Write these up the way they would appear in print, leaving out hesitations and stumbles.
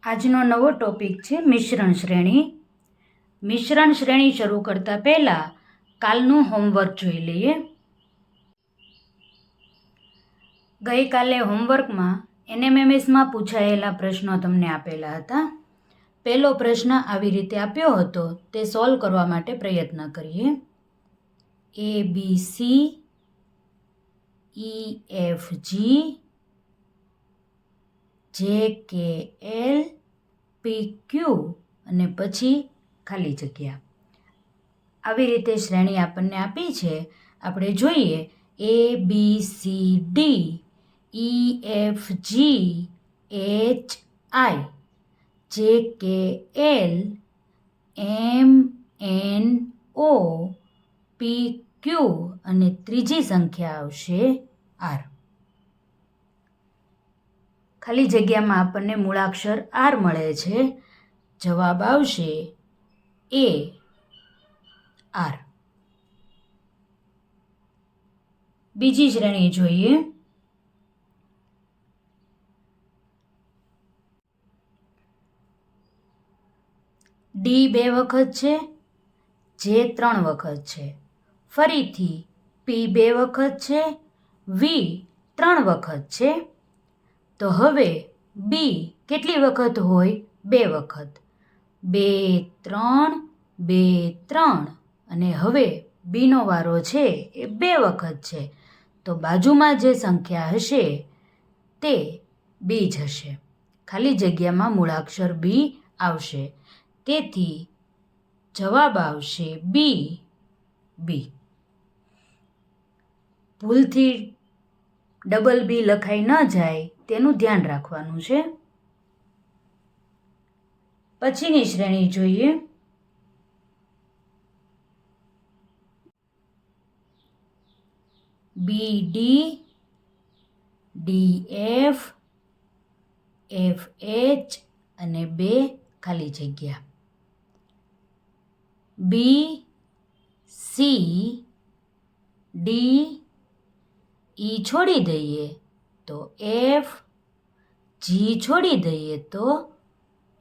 આજનો નવો ટોપિક છે મિશ્રણ શ્રેણી. મિશ્રણ શ્રેણી શરૂ કરતા પહેલાં કાલનું હોમવર્ક જોઈ લઈએ. ગઈકાલે હોમવર્કમાં NMMSમાં પૂછાયેલા પ્રશ્નો તમને આપેલા હતા. પહેલો પ્રશ્ન આવી રીતે આપ્યો હતો, તે સોલ્વ કરવા માટે પ્રયત્ન કરીએ. ABC EFG JKL PQ અને પછી ખાલી જગ્યા. આવી રીતે શ્રેણી આપણને આપી છે. આપણે જોઈએ ABCD EFG HI JKL MNO PQ અને ત્રીજી સંખ્યા આવશે R. ખાલી જગ્યામાં આપણને મૂળાક્ષર R મળે છે. જવાબ આવશે A R. બીજી શ્રેણી જોઈએ. D 2 વખત છે, J 3 વખત છે. ફરીથી P 2 વખત છે, V 3 વખત છે. તો હવે B કેટલી વખત હોય? 2 વખત. 2 3 2 3 અને હવે બીનો વારો છે એ 2 વખત છે. તો બાજુમાં જે સંખ્યા હશે તે B જ હશે. ખાલી જગ્યામાં મૂળાક્ષર B આવશે. તેથી જવાબ આવશે B. ભૂલથી ડબલ B લખાઈ ન જાય તેનું ધ્યાન રાખવાનું છે. પછીની શ્રેણી જોઈએ. BD DF FH અને 2 ખાલી જગ્યા. B C D E છોડી દઈએ તો F, G છોડી દઈએ તો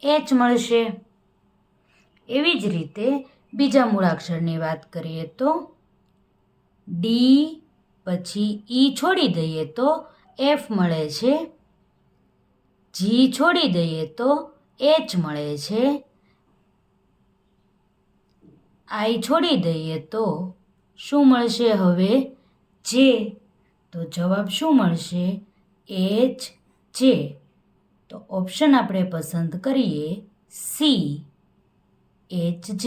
H મળશે. એવી જ રીતે બીજા મૂળાક્ષરની વાત કરીએ તો D પછી E છોડી દઈએ તો F મળે છે. G છોડી દઈએ તો H મળે છે. I છોડી દઈએ તો શું મળશે હવે? J. તો જવાબ શું મળશે? H J. તો ઓપ્શન આપણે પસંદ કરીએ C H J.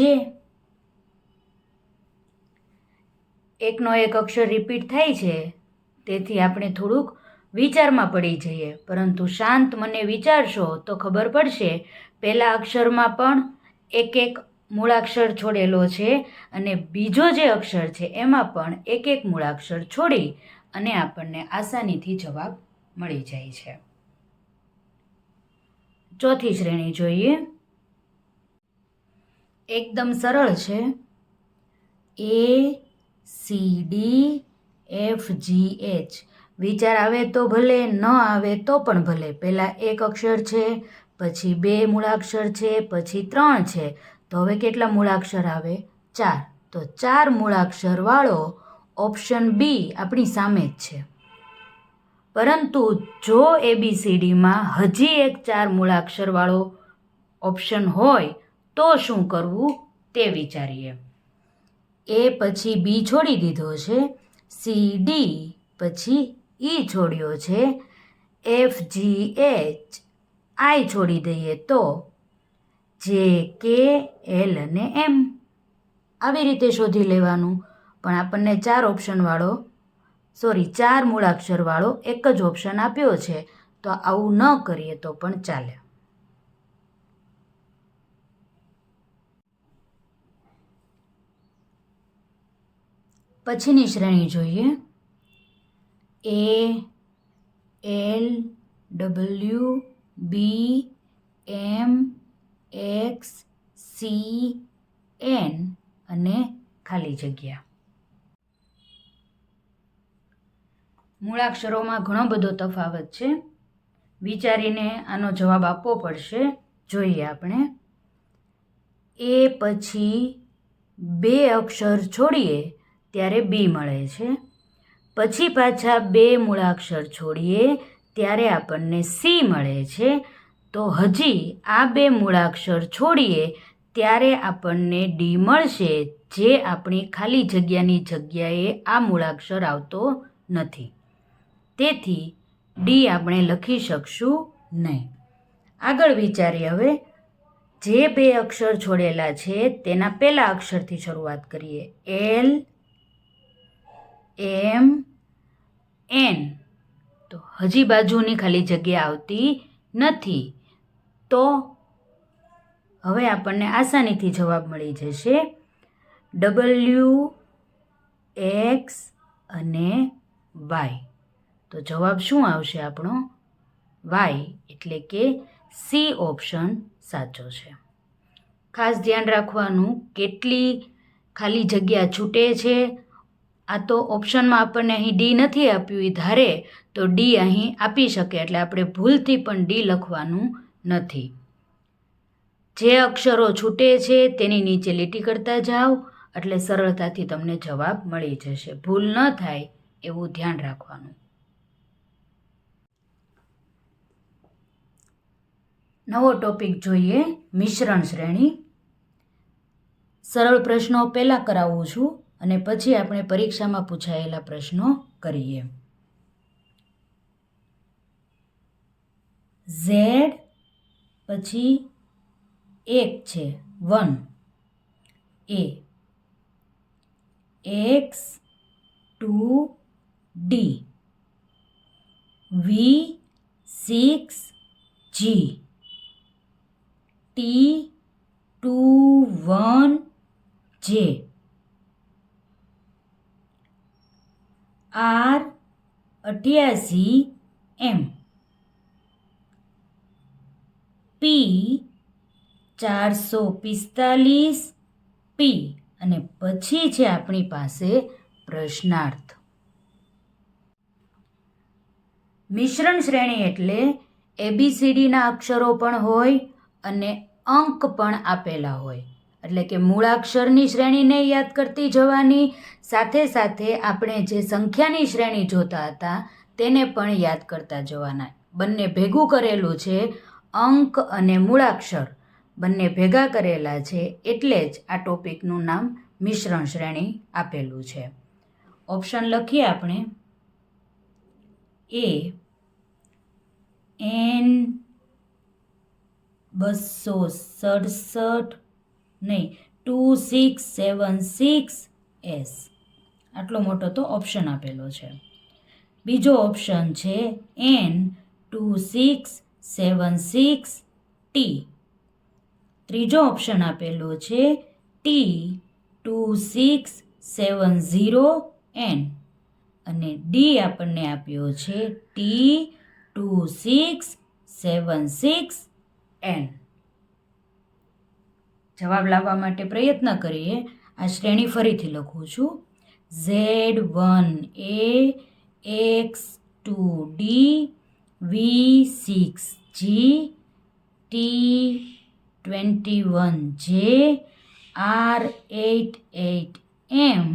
એકનો એક અક્ષર રિપીટ થાય છે તેથી આપણે થોડુંક વિચારમાં પડી જઈએ, પરંતુ શાંત મને વિચારશો તો ખબર પડશે પહેલા અક્ષરમાં પણ એક મૂળાક્ષર છોડેલો છે અને બીજો જે અક્ષર છે એમાં પણ એક મૂળાક્ષર છોડી અને આપણને આસાનીથી જવાબ મળી જાય છે. ચોથી શ્રેણી જોઈએ. એકદમ સરળ છે. ACD FGH. વિચાર આવે તો ભલે, ન આવે તો પણ ભલે. પહેલાં એક અક્ષર છે, પછી 2 મૂળાક્ષર છે, પછી 3 છે. તો હવે કેટલા મૂળાક્ષર આવે? 4. તો 4 મૂળાક્ષર વાળો ઓપ્શન B આપણી સામે જ છે. પરંતુ જો ABCDમાં હજી એક 4 મૂળાક્ષર વાળો ઓપ્શન હોય તો શું કરવું તે વિચારીએ. A પછી B છોડી દીધો છે, C D પછી E છોડ્યો છે, F G H I છોડી દઈએ તો J K L અને M. આવી રીતે શોધી લેવાનું. પણ આપણને 4 મૂળાક્ષર વાળો એક જ ઓપ્શન આપ્યો છે, તો આવું ન કરીએ તો પણ ચાલે. પછીની શ્રેણી જોઈએ. A L W B M X C N અને ખાલી જગ્યા. મૂળાક્ષરોમાં ઘણો બધો તફાવત છે. વિચારીને આનો જવાબ આપવો પડશે. જોઈએ આપણે. એ પછી 2 અક્ષર છોડીએ ત્યારે બી મળે છે. પછી પાછા 2 મૂળાક્ષર છોડીએ ત્યારે આપણને સી મળે છે. તો હજી આ 2 મૂળાક્ષર છોડીએ ત્યારે આપણને ડી મળશે, જે આપણી ખાલી જગ્યાની જગ્યાએ આ મૂળાક્ષર આવતો નથી. તેથી ડી આપણે લખી શકશું નહીં. આગળ વિચારીએ હવે. જે 2 અક્ષર છોડેલા છે તેના પહેલા અક્ષરથી શરૂઆત કરીએ. એલ, એમ, એન. તો હજી બાજુની ખાલી જગ્યા આવતી નથી. તો હવે આપણને આસાનીથી જવાબ મળી જશે. ડબલ્યુ, એક્સ અને વાય. તો જવાબ શું આવશે આપણો? વાય, એટલે કે સી ઓપ્શન સાચો છે. ખાસ ધ્યાન રાખવાનું, કેટલી ખાલી જગ્યા છૂટે છે. આ તો ઓપ્શનમાં આપણને અહીં ડી નથી આપ્યું, એ ધારે તો ડી અહીં આપી શકે, એટલે આપણે ભૂલથી પણ ડી લખવાનું નથી. જે અક્ષરો છૂટે છે તેની નીચે લીટી કરતા જાઓ, એટલે સરળતાથી તમને જવાબ મળી જશે. ભૂલ ન થાય એવું ધ્યાન રાખવાનું. નવો ટોપિક જોઈએ, મિશ્રણ શ્રેણી. સરળ પ્રશ્નો પહેલાં કરાવું છું અને પછી આપણે પરીક્ષામાં પૂછાયેલા પ્રશ્નો કરીએ. ઝેડ પછી 1 છે 1, એ, એક્સ 2, ડી, વી 6, જી, ટી 2, 1, જે, આર 88, એમ, પી 445, પી અને પછી છે આપણી પાસે પ્રશ્નાર્થ. મિશ્રણ શ્રેણી એટલે ABCDના અક્ષરો પણ હોય અને અંક પણ આપેલા હોય. એટલે કે મૂળાક્ષરની શ્રેણીને યાદ કરતી જવાની, સાથે સાથે આપણે જે સંખ્યાની શ્રેણી જોતા હતા તેને પણ યાદ કરતા જવાના. બંને ભેગું કરેલું છે, અંક અને મૂળાક્ષર બંને ભેગા કરેલા છે, એટલે જ આ ટોપિકનું નામ મિશ્રણ શ્રેણી આપેલું છે. ઓપ્શન લખીએ આપણે. એ એન 267 નહીં 2676 એસ. આટલો મોટો તો ઓપ્શન આપેલો છે. બીજો ઓપ્શન છે એન 2676 ટી. ત્રીજો ઓપ્શન આપેલો છે ટી 2670 એન અને ડી આપણને આપ્યો છે ટી 2676 એન. જવાબ લાવવા માટે પ્રયત્ન કરીએ. આ શ્રેણી ફરીથી લખું છું. Z1A, X2D, V6G, T21J, R88M,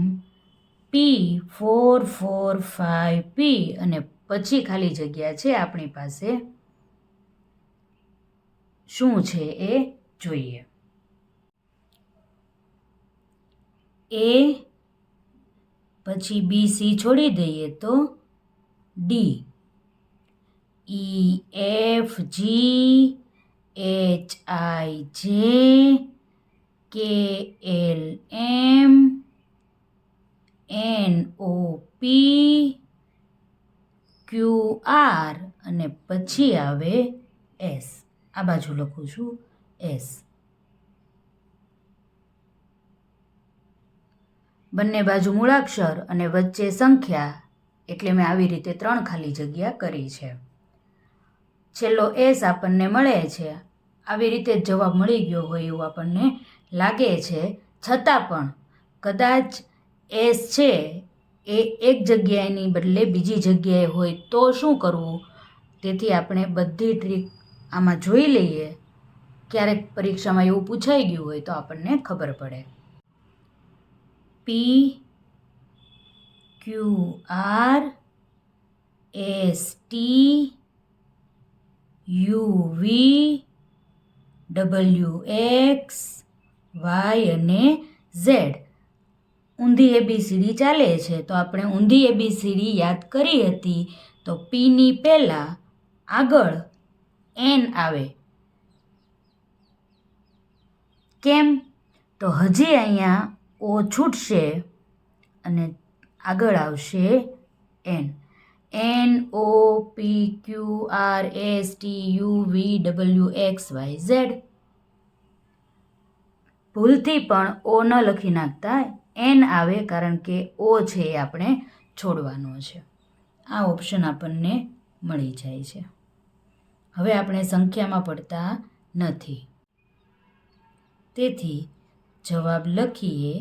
P445P અને પછી ખાલી જગ્યા છે આપણી પાસે. શું છે એ જોઈએ. એ પછી BC છોડી દઈએ તો D, EFG, HIJ, KLM, NOP, QR અને પછી આવે S. આ બાજુ લખું છું S. બંને બાજુ મૂળાક્ષર અને વચ્ચે સંખ્યા, એટલે મેં આવી રીતે 3 ખાલી જગ્યા કરી છે. છેલ્લો એસ આપણને મળે છે. આવી રીતે જવાબ મળી ગયો હોય એવું આપણને લાગે છે. છતાં પણ કદાચ એસ છે એ એક જગ્યાએની બદલે બીજી જગ્યાએ હોય તો શું કરવું? તેથી આપણે બધી ટ્રીક આમાં જોઈ લઈએ ક્યારેક પરીક્ષામાં એવું પૂછાઈ ગયું હોય તો આપણને ખબર પડે. P Q R S T U V W X Y અને Z. ઊંધી એબીસીડી ચાલે છે તો આપણે ઊંધી એબીસીડી યાદ કરી હતી તો પીની પહેલાં આગળ એન આવે. કેમ? તો હજી અહીંયા ઓ છૂટશે અને આગળ આવશે એન. NOPQRSTUVWXYZ. ભૂલથી પણ ઓ ન લખી નાખતા, એન આવે કારણ કે ઓ છે એ આપણે છોડવાનો છે. આ ઓપ્શન આપણને મળી જાય છે. હવે આપણે સંખ્યામાં પડતા નથી, તેથી જવાબ લખીએ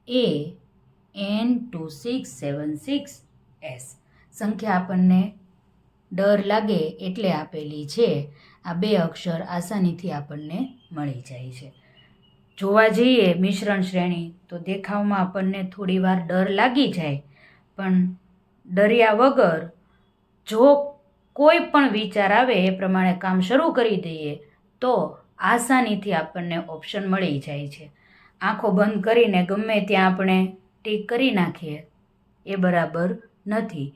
AN2676S. સંખ્યા આપણને ડર લાગે એટલે આપેલી છે. આ 2 અક્ષર આસાનીથી આપણને મળી જાય છે. જોવા જઈએ મિશ્રણ શ્રેણી તો દેખાવમાં આપણને થોડીવાર ડર લાગી જાય, પણ ડર્યા વગર જો કોઈ પણ વિચાર આવે એ પ્રમાણે કામ શરૂ કરી દઈએ તો આસાનીથી આપણને ઓપ્શન મળી જાય છે. આંખો બંધ કરીને ગમે ત્યાં આપણે ટીક કરી નાખીએ એ બરાબર નથી.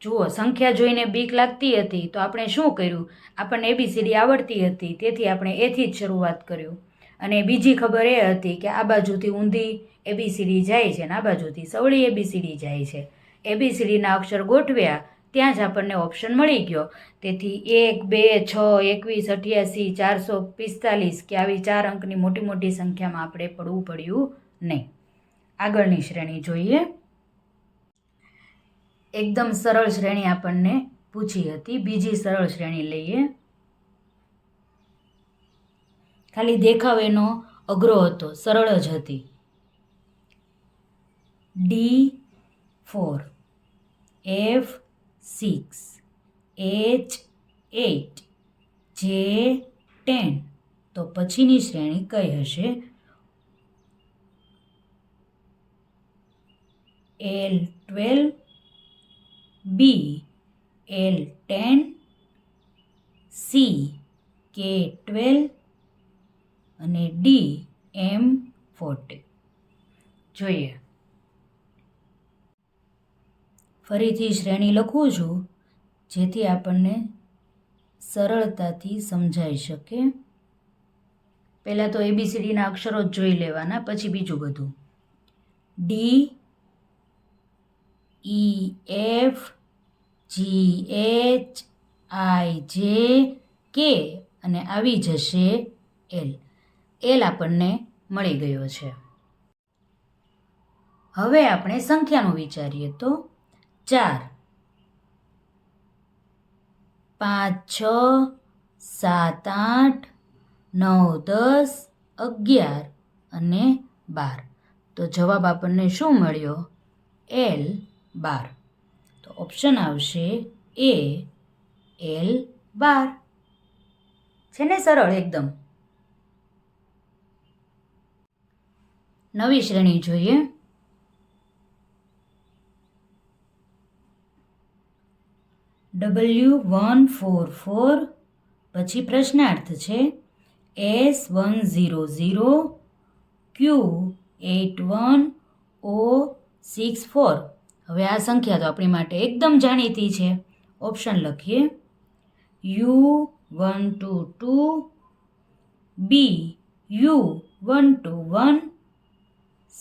જુઓ, સંખ્યા જોઈને બીક લાગતી હતી તો આપણે શું કર્યું? આપણને એબીસીડી આવડતી હતી તેથી આપણે એથી જ શરૂઆત કર્યું. અને બીજી ખબર એ હતી કે આ બાજુથી ઊંધી એબીસીડી જાય છે અને આ બાજુથી સવળી એબીસીડી જાય છે. એબીસીડીના અક્ષર ગોઠવ્યા ત્યાં જ આપણને ઓપ્શન મળી ગયો. તેથી 1, 2, 6, 21, 88, 445 કે આવી 4 અંકની મોટી મોટી સંખ્યામાં આપણે પડવું પડ્યું નહીં. આગળની શ્રેણી જોઈએ. એકદમ સરળ શ્રેણી આપણને પૂછી હતી. બીજી સરળ શ્રેણી લઈએ. ખાલી દેખાવ એનો અઘરો હતો, સરળ જ હતી. D4 F6 H8 J10. તો પછીની શ્રેણી કઈ હશે? L12 B L10 C K12 અને D M40. જોઈએ, ફરીથી શ્રેણી લખું છું જેથી આપણને સરળતાથી સમજાઈ શકે. પહેલાં તો એબીસીડીના અક્ષરો જ જોઈ લેવાના, પછી બીજું બધું. D E F G H I J K અને આવી જશે L. એલ આપણને મળી ગયો છે. હવે આપણે સંખ્યાનું વિચારીએ તો 4, 5, 6, 7, 8, 9, 10, 11 અને 12. તો જવાબ આપણને શું મળ્યો? L12. તો ઓપ્શન આવશે A L12. છે ને સરળ એકદમ. નવી શ્રેણી જોઈએ. W144 પછી પ્રશ્નાર્થ છે S100 Q81 O64. હવે આ સંખ્યા તો આપણી માટે એકદમ જાણીતી છે. ઓપ્શન લખીએ. U122 B U121 C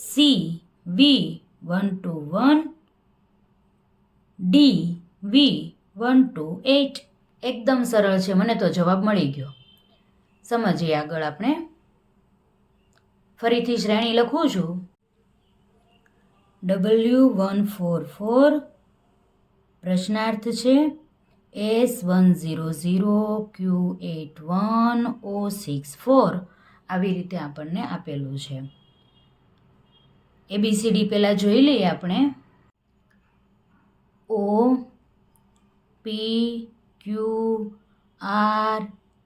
V121 D V128. એકદમ સરળ છે, મને તો જવાબ મળી ગયો. સમજીએ આગળ આપણે. ફરીથી શ્રેણી લખું છું. W144 પ્રશ્નાર્થ છે S100 Q81 O64. આવી રીતે આપણને આપેલું છે. એબીસીડી પહેલાં જોઈ લઈએ આપણે. O P Q R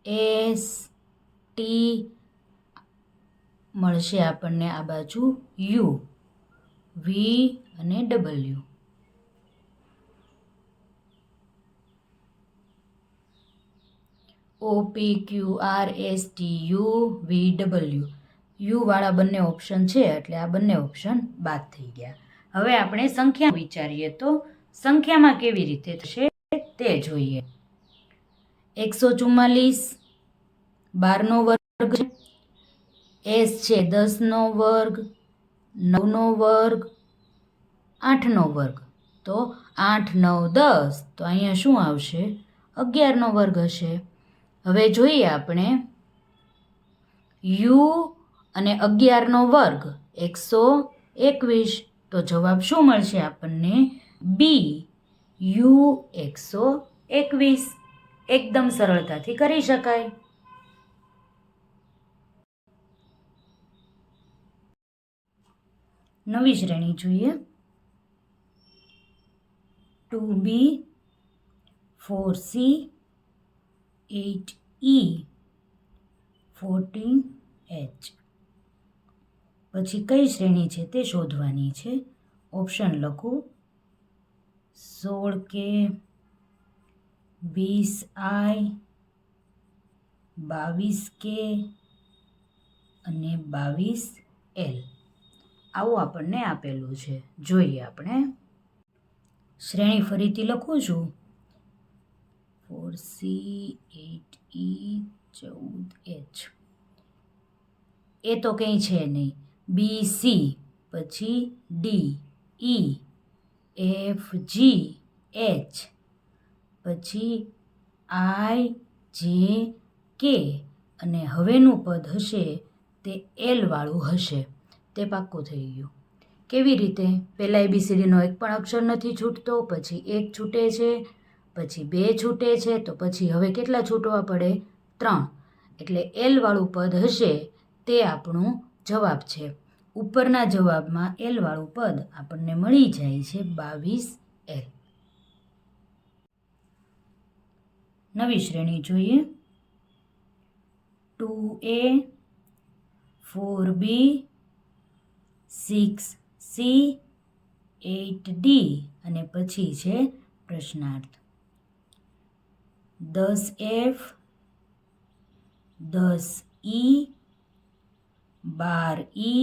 S T મળશે આપણને આ બાજુ યુ, વી અને W. O P Q R S T U V W. યુવાળા બંને ઓપ્શન છે એટલે આ બંને ઓપ્શન બાદ થઈ ગયા. હવે આપણે સંખ્યા વિચારીએ તો સંખ્યામાં કેવી રીતે થશે તે જોઈએ. 144 12નો વર્ગ છે, એસ છે 10નો વર્ગ, 9નો વર્ગ, 8નો વર્ગ. તો 8 9 10, તો અહીંયા શું આવશે? 11નો વર્ગ હશે. હવે જોઈએ આપણે યુ અને 11નો વર્ગ 121. તો જવાબ શું મળશે આપણને? બી, યુ 121. એકદમ સરળતાથી કરી શકાય. નવી શ્રેણી જોઈએ. 2b 4c 8e 14h. પછી કઈ શ્રેણી છે તે શોધવાની છે. ઓપ્શન લખું. 16k 20i 22k અને 22l. આવું આપણને આપેલું છે. જોઈએ આપણે. શ્રેણી ફરીથી લખું છું. 4c 8e 14h. એ તો કંઈ છે નહીં. બી સી, પછી D E F G H, પછી આઈ જે કે અને હવેનું પદ હશે તે એલ વાળું હશે. તે પાક્કું થઈ ગયું. કેવી રીતે? પહેલાં ABCDનો એક પણ અક્ષર નથી છૂટતો, પછી 1 છૂટે છે, પછી 2 છૂટે છે, તો પછી હવે કેટલા છૂટવા પડે? 3. એટલે એલ વાળું પદ હશે તે આપણું જવાબ છે. ઉપરના જવાબમાં એલ વાળું પદ આપણને મળી જાય છે 22L. નવી શ્રેણી જોઈએ. 2A 4B 6C 8D અને પછી છે પ્રશ્નાર્થ. 10F 10E 12E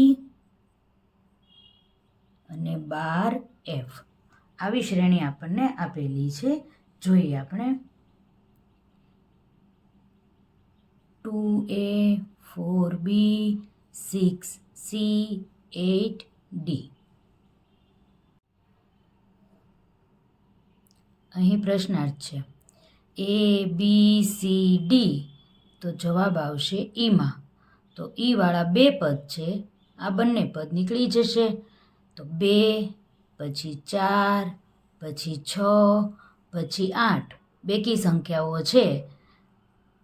અને 12F. આવી શ્રેણી આપણને આપેલી છે. જોઈએ આપણે. 2A 4B 6C 8D. અહીં પ્રશ્નાર્થ છે. A B C D, તો જવાબ આવશે ઈમાં. તો ઈ વાળા 2 પદ છે, આ બંને પદ નીકળી જશે. તો 2 પછી 4 પછી 6 પછી 8 બેકી સંખ્યાઓ છે.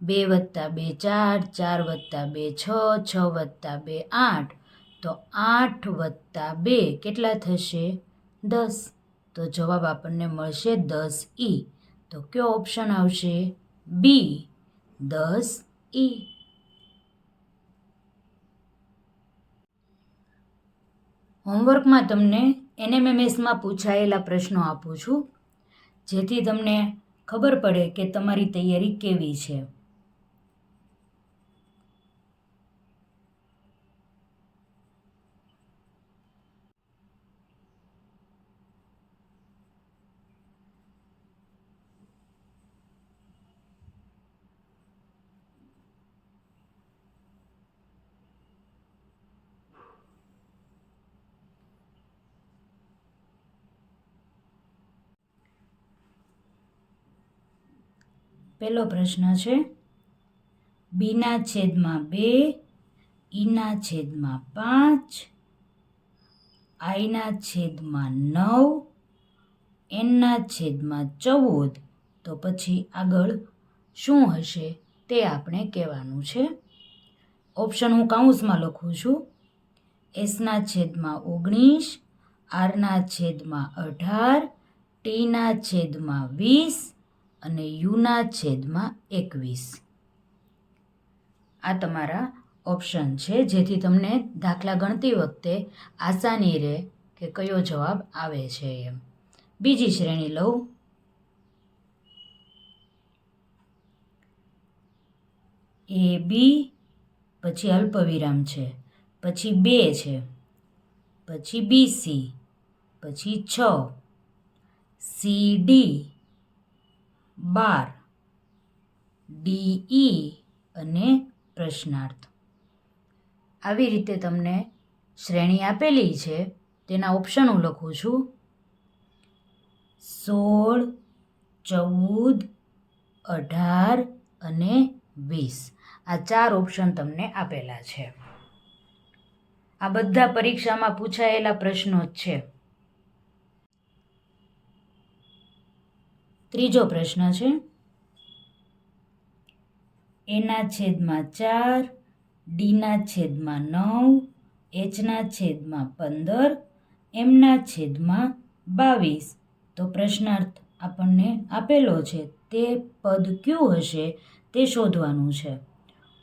2 + 2 4, 4 + 2 6, 6 + 2 8. તો 8 + 2 કેટલા થશે? 10. તો જવાબ આપણને મળશે 10E. તો કયો ઓપ્શન આવશે? બી, 10E. હોમવર્કમાં તમને NMMSમાં પૂછાયેલા પ્રશ્નો આપું છું, જેથી તમને ખબર પડે કે તમારી તૈયારી કેવી છે. પહેલો પ્રશ્ન છે. બીના છેદમાં 2, ઈના છેદમાં 5, આઈના છેદમાં 9, એનના છેદમાં 14. તો પછી આગળ શું હશે તે આપણે કહેવાનું છે. ઓપ્શન હું કાઉન્સમાં લખું છું. એસના છેદમાં 19, આરના છેદમાં 18, ટીના છેદમાં 20 અને યુના છેદમાં 21. આ તમારા ઓપ્શન છે, જેથી તમને દાખલા ગણતી વખતે આસાની રહે કે કયો જવાબ આવે છે એમ. બીજી શ્રેણી લઉં. એ બી, પછી અલ્પવિરામ છે, પછી 2 છે, પછી BC, પછી 6, CD 12, DE અને પ્રશ્નાર્થ. આવી રીતે તમને શ્રેણી આપેલી છે, તેના ઓપ્શન હું લખું છું. 16, 14, 18 અને 20. આ 4 ઓપ્શન તમને આપેલા છે. આ બધા પરીક્ષામાં પૂછાયેલા પ્રશ્નો જ છે. ત્રીજો પ્રશ્ન છે. A/4, D/9, H/15, M/22. તો પ્રશ્નાર્થ આપણને આપેલો છે, તે પદ કયું હશે તે શોધવાનું છે.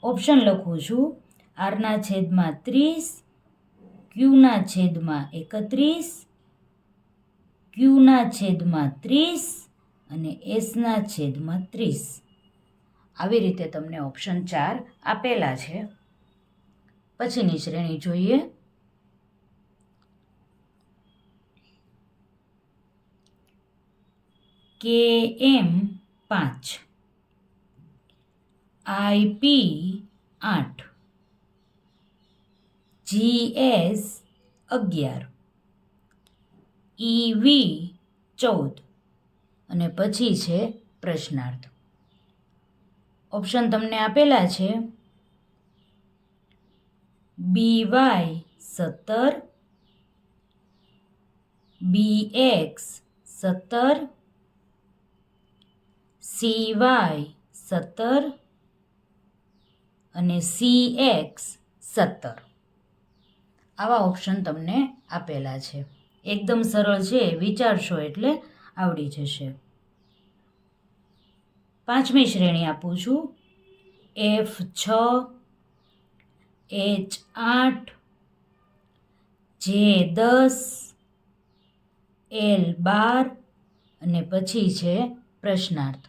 ઓપ્શન લખું છું. R/30, Q/31, Q/30 અને S/30. આવી રીતે તમને ઓપ્શન 4 આપેલા છે. પછીની શ્રેણી જોઈએ. KM5, IP8, GS11, EV14 અને પછી છે પ્રશ્નાર્થ. ઓપ્શન તમને આપેલા છે. BY17, BX17, CY17 અને CX17. આવા ઓપ્શન તમને આપેલા છે. એકદમ સરળ છે, વિચારશો એટલે આવડી જશે. પાંચમી શ્રેણી આપું છું. F6, H8, J10, L12 અને પછી છે પ્રશ્નાર્થ.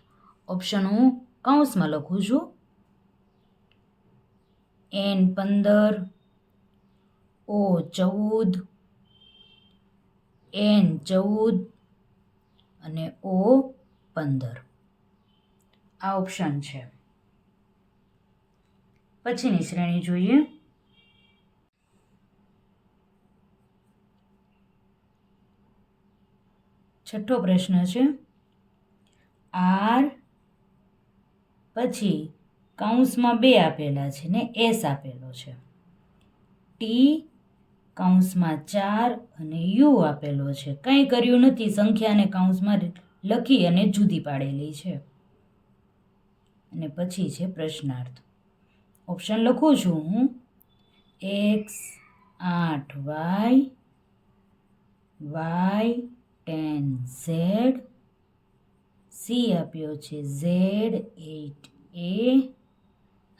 ઓપ્શન હું કૌંસમાં લખું છું. N15, O14, N14 અને O15. આ ઓપ્શન છે. પછીની શ્રેણી જોઈએ. છઠ્ઠો પ્રશ્ન છે. R પછી કૌંસમાં 2 આપેલા છે ને S આપેલો છે. T કૌંસમાં 4 અને U આપેલો છે. કંઈ કર્યું નથી, સંખ્યાને કૌંસમાં લખી અને જુદી પાડેલી છે. અને પછી છે પ્રશ્નાર્થ. ઓપ્શન લખું છું હું. X8Y, Y10Z, C આપ્યો છે Z8A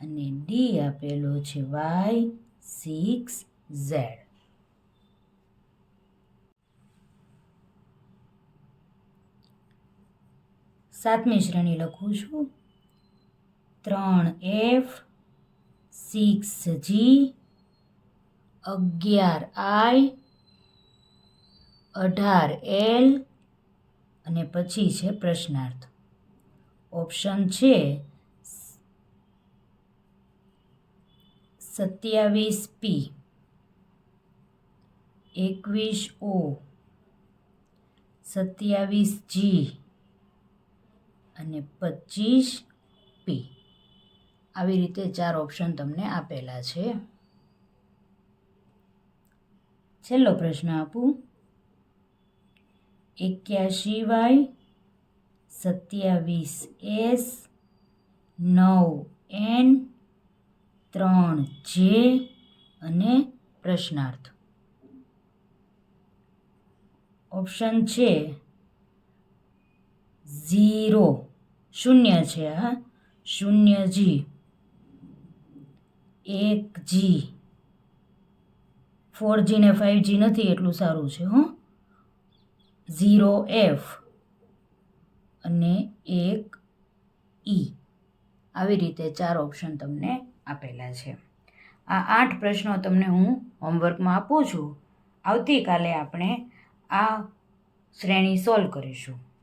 અને D આપેલો છે Y6Z. સાતમી શ્રેણી લખું છું. 3F, 6G, 11I, 18L અને પછી છે પ્રશ્નાર્થ. ઓપ્શન છે 27P, 21O, 27G અને 25P. આવી રીતે 4 ઓપ્શન તમને આપેલા છે. છેલ્લો પ્રશ્ન આપું. 81Y, 27S, 9N, 3J અને પ્રશ્નાર્થ. ઓપ્શન છે 0 છે, 0G, એક જી 4G ને 5G નથી એટલું સારું છે હો 0F અને એક ઈ આવી રીતે 4 ઓપ્શન તમને આપેલા છે આ 8 પ્રશ્નો તમને હું હોમવર્કમાં આપું છું આવતીકાલે આપણે આ શ્રેણી સોલ્વ કરીશું